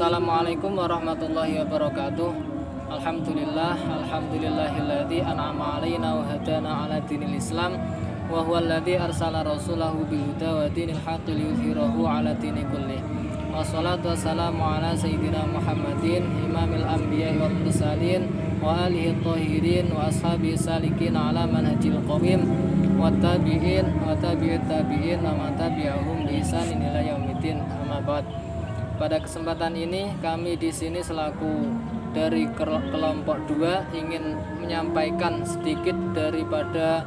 Assalamualaikum warahmatullahi wabarakatuh. Alhamdulillahilladzi an'ama 'alaina wa hadana 'ala dinil Islam wa huwallazi arsala rasulahu bil huda wa dinil haqqi liyudhhirahu 'ala dini kullih. Wassalatu wassalamu ala sayyidina Muhammadin imamil anbiya'i wal mursalin wa alihi thahirin wa ashabihi salikin ala manhajil qawim wa tabi'in wa tabi'it tabi'in wa man tabi'ahum bi ihsanin ila yaumiddin. Amma ba'd. Pada kesempatan ini kami di sini selaku dari kelompok 2 ingin menyampaikan sedikit daripada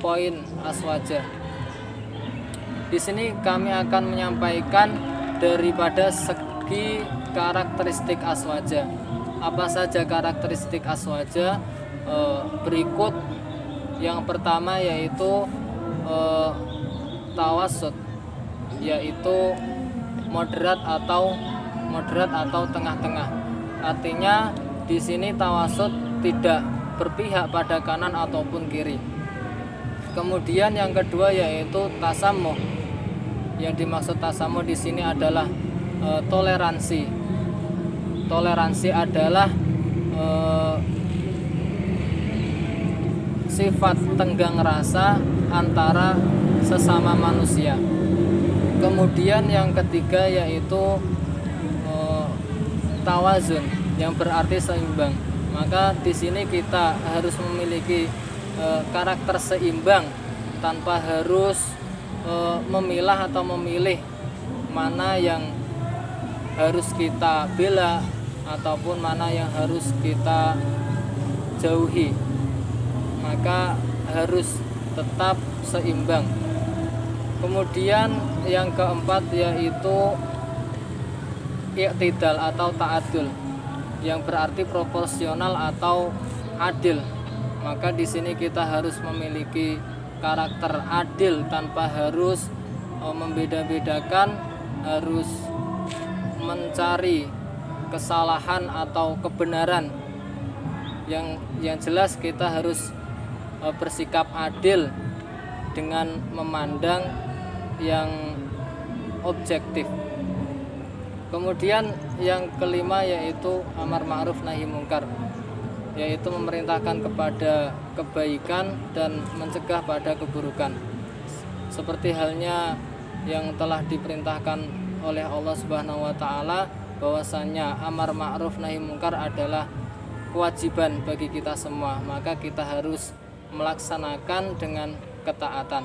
poin aswaja. Di sini kami akan menyampaikan daripada segi karakteristik aswaja. Apa saja karakteristik aswaja? Berikut yang pertama yaitu tawassut, yaitu moderat atau tengah-tengah. Artinya di sini tawassut tidak berpihak pada kanan ataupun kiri. Kemudian yang kedua yaitu tasamuh. Yang dimaksud tasamuh di sini adalah toleransi. Toleransi adalah sifat tenggang rasa antara sesama manusia. Kemudian yang ketiga yaitu tawazun, yang berarti seimbang. Maka di sini kita harus memiliki karakter seimbang tanpa harus memilah atau memilih mana yang harus kita bela ataupun mana yang harus kita jauhi. Maka harus tetap seimbang. Kemudian yang keempat yaitu i'tidal atau ta'adul, yang berarti proporsional atau adil. Maka di sini kita harus memiliki karakter adil tanpa harus membeda-bedakan, harus mencari kesalahan atau kebenaran. Yang jelas kita harus bersikap adil dengan memandang yang objektif. Kemudian yang kelima yaitu amar ma'ruf nahi mungkar, yaitu memerintahkan kepada kebaikan dan mencegah pada keburukan. Seperti halnya yang telah diperintahkan oleh Allah Subhanahu wa taala, bahwasanya amar ma'ruf nahi mungkar adalah kewajiban bagi kita semua. Maka kita harus melaksanakan dengan ketaatan.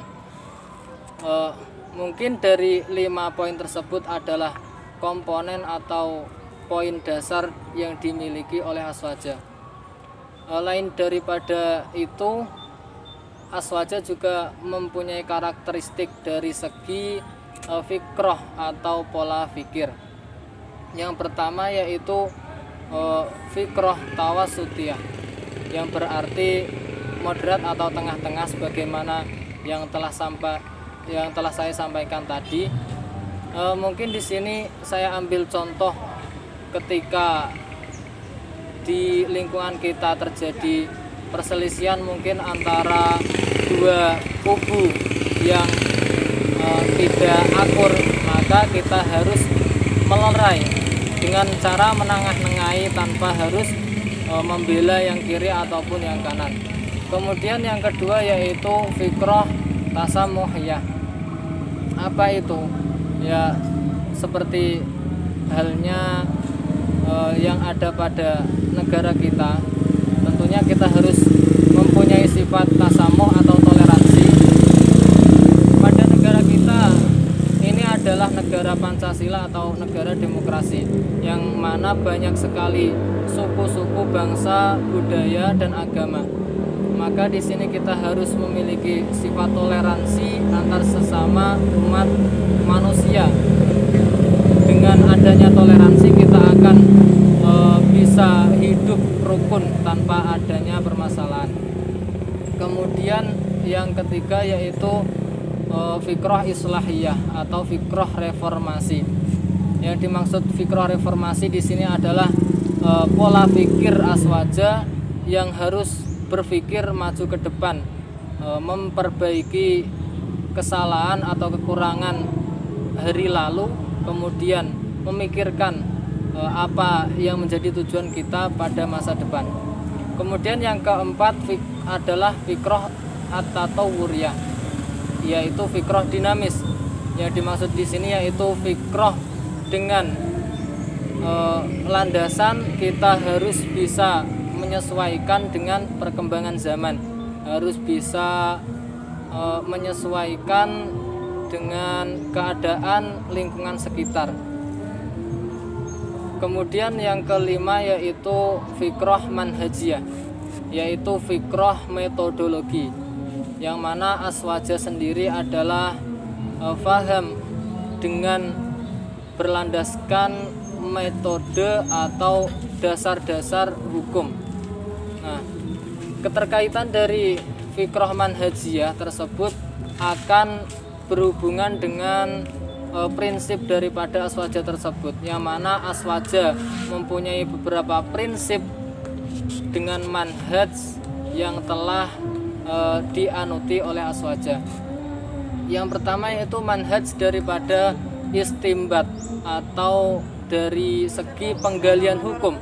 Mungkin dari 5 poin tersebut adalah komponen atau poin dasar yang dimiliki oleh aswaja. Lain daripada itu, aswaja juga mempunyai karakteristik dari segi fikroh atau pola fikir. Yang pertama yaitu fikroh tawasutiyah, yang berarti moderat atau tengah-tengah, sebagaimana yang telah saya sampaikan tadi. Mungkin di sini saya ambil contoh ketika di lingkungan kita terjadi perselisihan mungkin antara dua kubu yang tidak akur, maka kita harus melerai dengan cara menengah-nengahi tanpa harus membela yang kiri ataupun yang kanan. Kemudian yang kedua yaitu fikroh tasamuhiyah. Apa itu? Ya seperti halnya yang ada pada negara kita. Tentunya kita harus mempunyai sifat tasamuh atau toleransi. Pada negara kita ini adalah negara Pancasila atau negara demokrasi, yang mana banyak sekali suku-suku, bangsa, budaya dan agama. Maka di sini kita harus memiliki sifat toleransi antar sesama umat manusia. Dengan adanya toleransi kita akan bisa hidup rukun tanpa adanya permasalahan. Kemudian yang ketiga yaitu fikroh islahiyah atau fikroh reformasi. Yang dimaksud fikroh reformasi di sini adalah pola pikir aswaja yang harus berpikir maju ke depan, memperbaiki kesalahan atau kekurangan hari lalu, kemudian memikirkan apa yang menjadi tujuan kita pada masa depan. Kemudian yang keempat adalah fikroh at-tatawuriyah, yaitu fikroh dinamis. Yang dimaksud di sini yaitu fikroh dengan landasan kita harus bisa menyesuaikan dengan perkembangan zaman, harus bisa menyesuaikan dengan keadaan lingkungan sekitar. Kemudian yang kelima yaitu fikroh manhajiyah, yaitu fikroh metodologi, yang mana aswaja sendiri adalah faham dengan berlandaskan metode atau dasar-dasar hukum. Nah, keterkaitan dari fikroh manhajiyah tersebut akan berhubungan dengan prinsip daripada aswaja tersebut, yang mana aswaja mempunyai beberapa prinsip dengan manhaj yang telah dianuti oleh aswaja. Yang pertama yaitu manhaj daripada istimbat atau dari segi penggalian hukum.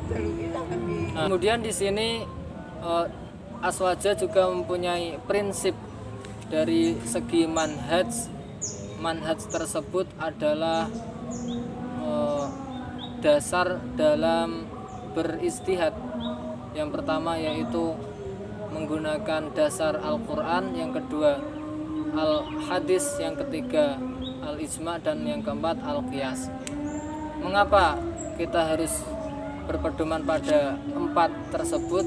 Nah, kemudian di sini aswaja juga mempunyai prinsip dari segi manhaj. Manhaj tersebut adalah dasar dalam beristihad. Yang pertama yaitu menggunakan dasar Al-Quran, yang kedua Al-Hadis, yang ketiga Al-Ijma, dan yang keempat Al-Qiyas. Mengapa kita harus berpedoman pada empat tersebut?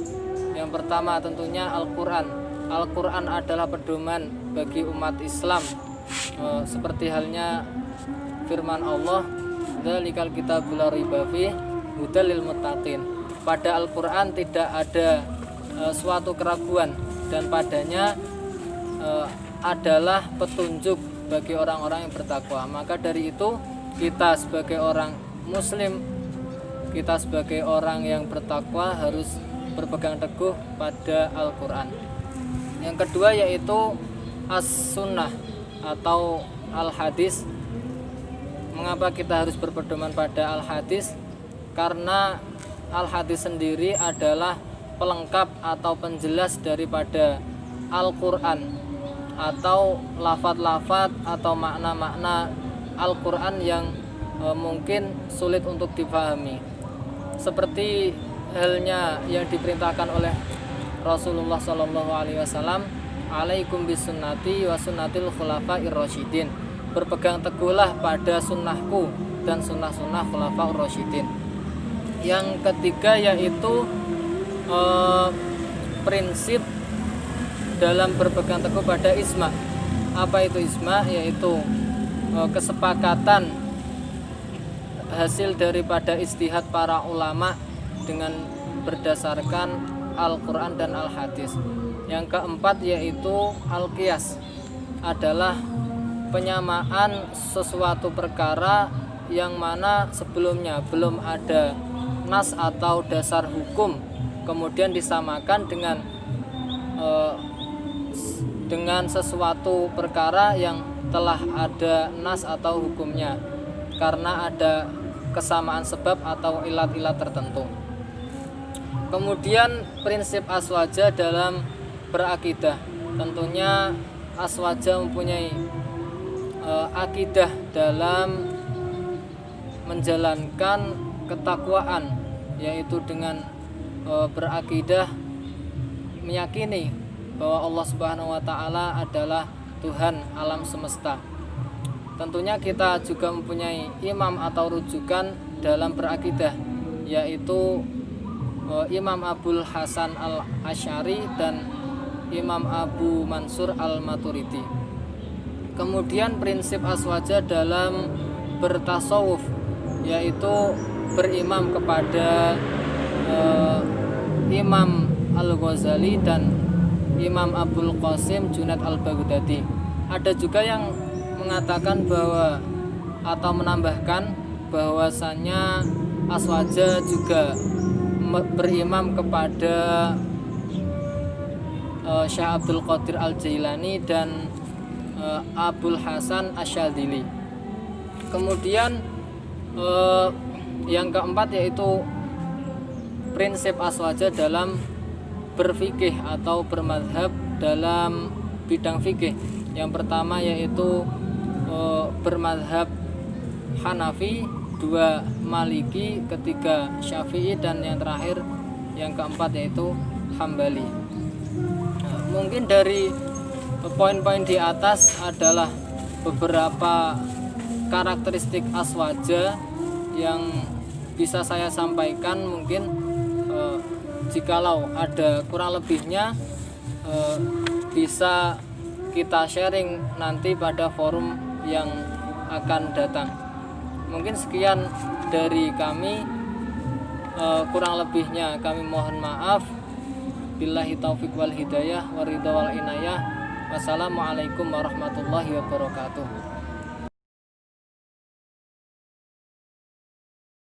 Yang pertama tentunya Al-Quran. Al-Quran adalah pedoman bagi umat Islam, seperti halnya firman Allah, dzalikal kitabul la raiba fihi hudal lil muttaqin. Pada Al-Quran tidak ada suatu keraguan, dan padanya adalah petunjuk bagi orang-orang yang bertakwa. Maka dari itu kita sebagai orang muslim, kita sebagai orang yang bertakwa harus berpegang teguh pada Al-Quran. Yang kedua yaitu as-sunnah atau al-hadis. Mengapa kita harus berpedoman pada al-hadis? Karena al-hadis sendiri adalah pelengkap atau penjelas daripada Al-Quran, atau lafaz-lafaz atau makna-makna Al-Quran yang mungkin sulit untuk dipahami. Seperti halnya yang diperintahkan oleh Rasulullah SAW, alaikum bisunnati wa sunnatil khulafa'ir rasyidin. Berpegang teguhlah pada sunnahku dan sunnah-sunnah khulafa'ir rasyidin. Yang ketiga yaitu prinsip dalam berpegang teguh pada isma. Apa itu isma? Yaitu kesepakatan hasil daripada ijtihad para ulama dengan berdasarkan Al-Quran dan Al-Hadis. Yang keempat yaitu Al-Qiyas, adalah penyamaan sesuatu perkara yang mana sebelumnya belum ada nas atau dasar hukum, kemudian disamakan dengan sesuatu perkara yang telah ada nas atau hukumnya karena ada kesamaan sebab atau ilat-ilat tertentu. Kemudian prinsip aswaja dalam berakidah. Tentunya aswaja mempunyai akidah dalam menjalankan ketakwaan, yaitu dengan berakidah meyakini bahwa Allah Subhanahu wa taala adalah Tuhan alam semesta. Tentunya kita juga mempunyai imam atau rujukan dalam berakidah, yaitu Imam Abul Hasan al-Asy'ari dan Imam Abu Mansur al-Maturidi. Kemudian prinsip aswaja dalam bertasawuf, yaitu berimam kepada Imam Al-Ghazali dan Imam Abul Qasim Junaid al-Baghdadi. Ada juga yang mengatakan bahwa atau menambahkan bahwasannya aswaja juga berimam kepada Syekh Abdul Qadir Al-Jailani dan Abul Hasan Asyadzili. Kemudian Yang keempat yaitu prinsip aswaja dalam berfikih atau bermadhab dalam bidang fikih. Yang pertama yaitu bermadhab Hanafi, 2 Maliki, ketiga Syafi'i, dan yang terakhir yang keempat yaitu Hambali. Nah, mungkin dari poin-poin di atas adalah beberapa karakteristik aswaja yang bisa saya sampaikan. Mungkin jikalau ada kurang lebihnya bisa kita sharing nanti pada forum yang akan datang. Mungkin sekian dari kami, kurang lebihnya kami mohon maaf. Billahi taufiq wal hidayah waridha wal inayah. Wassalamualaikum warahmatullahi wabarakatuh.